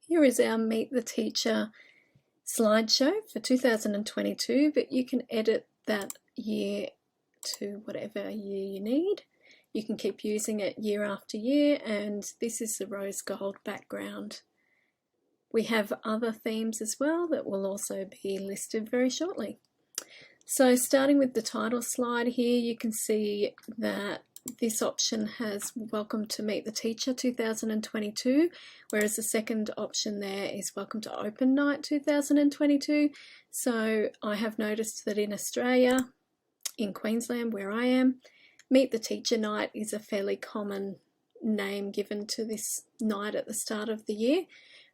Here is our Meet the Teacher slideshow for 2022, but you can edit that year to whatever year you need. You can keep using it year after year, and this is the rose gold background. We have other themes as well that will also be listed very shortly. So starting with the title slide here, you can see that this option has Welcome to Meet the Teacher 2022, whereas the second option there is Welcome to Open Night 2022. So I have noticed that in Australia, in Queensland where I am, Meet the Teacher Night is a fairly common name given to this night at the start of the year,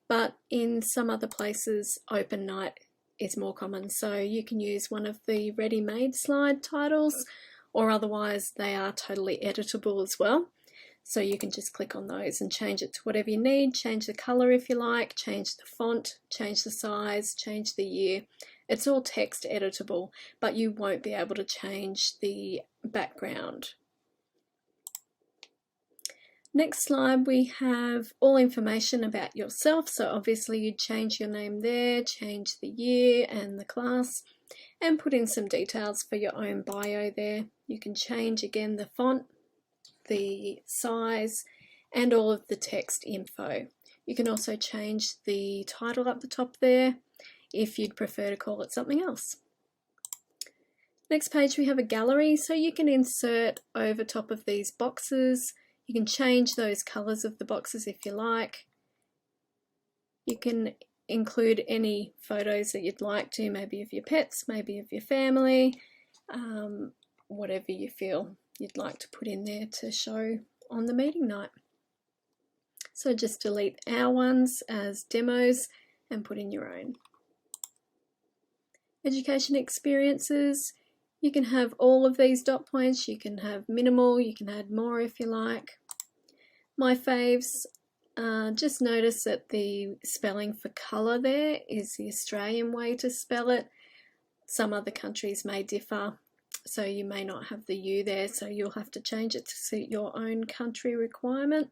but in some other places Open Night is more common. So you can use one of the ready-made slide titles, or otherwise they are totally editable as well. So you can just click on those and change it to whatever you need, change the colour if you like, change the font, change the size, change the year. It's all text editable, but you won't be able to change the background. Next slide, we have all information about yourself. So obviously you'd change your name there, change the year and the class, and put in some details for your own bio there. You can change again the font, the size, and all of the text info. You can also change the title up the top there if you'd prefer to call it something else. Next page, we have a gallery, so you can insert over top of these boxes. You can change those colours of the boxes if you like. You can include any photos that you'd like to, maybe of your pets, maybe of your family, whatever you feel you'd like to put in there to show on the meeting night. So just delete our ones as demos and put in your own. Education experiences. You can have all of these dot points, you can have minimal, you can add more if you like. My faves, just notice that the spelling for colour there is the Australian way to spell it. Some other countries may differ, so you may not have the U there, so you'll have to change it to suit your own country requirement.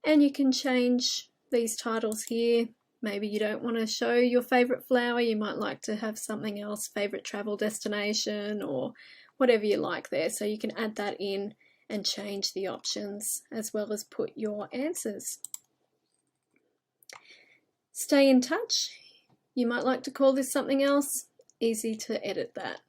And you can change these titles here. Maybe you don't want to show your favourite flower, you might like to have something else, favourite travel destination or whatever you like there. So you can add that in and change the options as well as put your answers. Stay in touch. You might like to call this something else. Easy to edit that.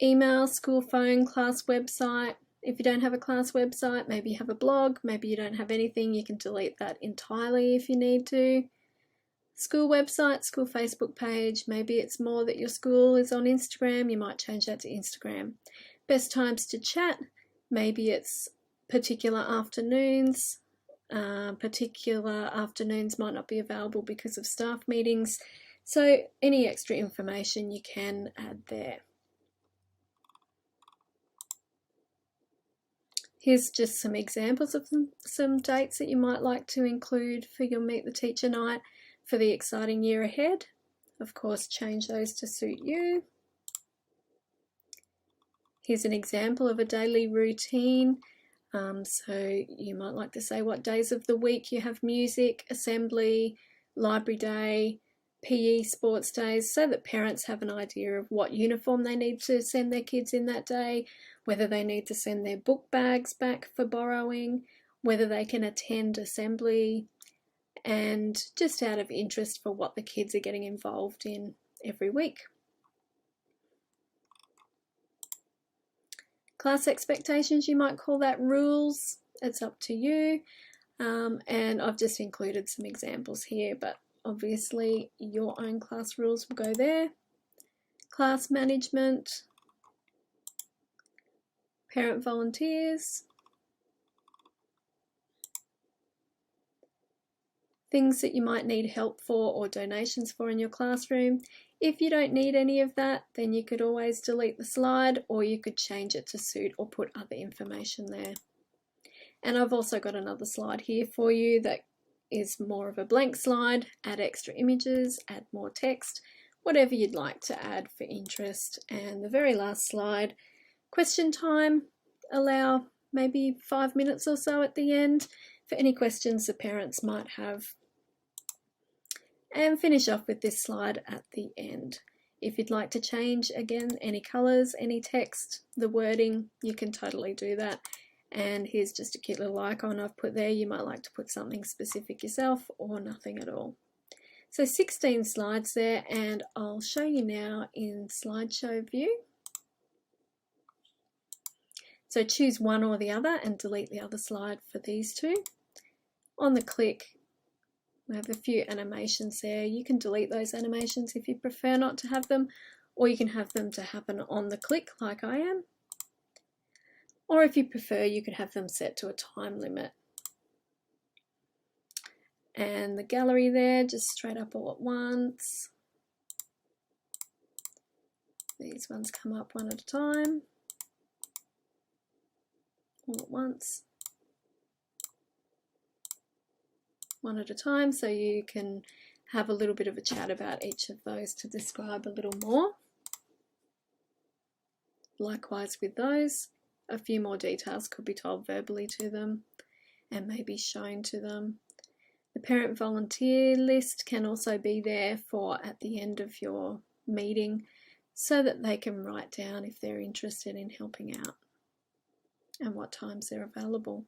Email, school phone, class website. If you don't have a class website, maybe you have a blog, maybe you don't have anything, you can delete that entirely if you need to. School website, school Facebook page, maybe it's more that your school is on Instagram, you might change that to Instagram. Best times to chat, maybe it's particular afternoons. Particular afternoons might not be available because of staff meetings, so any extra information you can add there. Here's just some examples of some dates that you might like to include for your Meet the Teacher night for the exciting year ahead. Of course, change those to suit you. Here's an example of a daily routine. So you might like to say what days of the week you have music, assembly, library day, PE, sports days, so that parents have an idea of what uniform they need to send their kids in that day, whether they need to send their book bags back for borrowing, whether they can attend assembly, and just out of interest for what the kids are getting involved in every week. Class expectations, you might call that rules, it's up to you. And I've just included some examples here, but obviously your own class rules will go there. Class management, parent volunteers, things that you might need help for or donations for in your classroom. If you don't need any of that, then you could always delete the slide, or you could change it to suit or put other information there. And I've also got another slide here for you that is more of a blank slide. Add extra images, add more text, whatever you'd like to add for interest. And the very last slide, question time. Allow maybe 5 minutes or so at the end for any questions the parents might have and finish off with this slide at the end. If you'd like to change, again, any colours, any text, the wording, you can totally do that. And here's just a cute little icon I've put there. You might like to put something specific yourself or nothing at all. So 16 slides there, and I'll show you now in slideshow view. So choose one or the other and delete the other slide for these two. On the click, we have a few animations there. You can delete those animations if you prefer not to have them, or you can have them to happen on the click like I am. Or if you prefer, you could have them set to a time limit. And the gallery there, just straight up all at once. These ones come up one at a time, all at once, one at a time, so you can have a little bit of a chat about each of those to describe a little more. Likewise with those, a few more details could be told verbally to them and maybe shown to them. The parent volunteer list can also be there for at the end of your meeting so that they can write down if they're interested in helping out and what times they're available.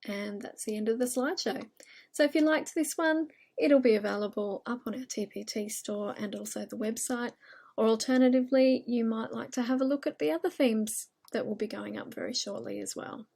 And that's the end of the slideshow. So if you liked this one, it'll be available up on our TPT store and also the website. Or alternatively, you might like to have a look at the other themes that will be going up very shortly as well.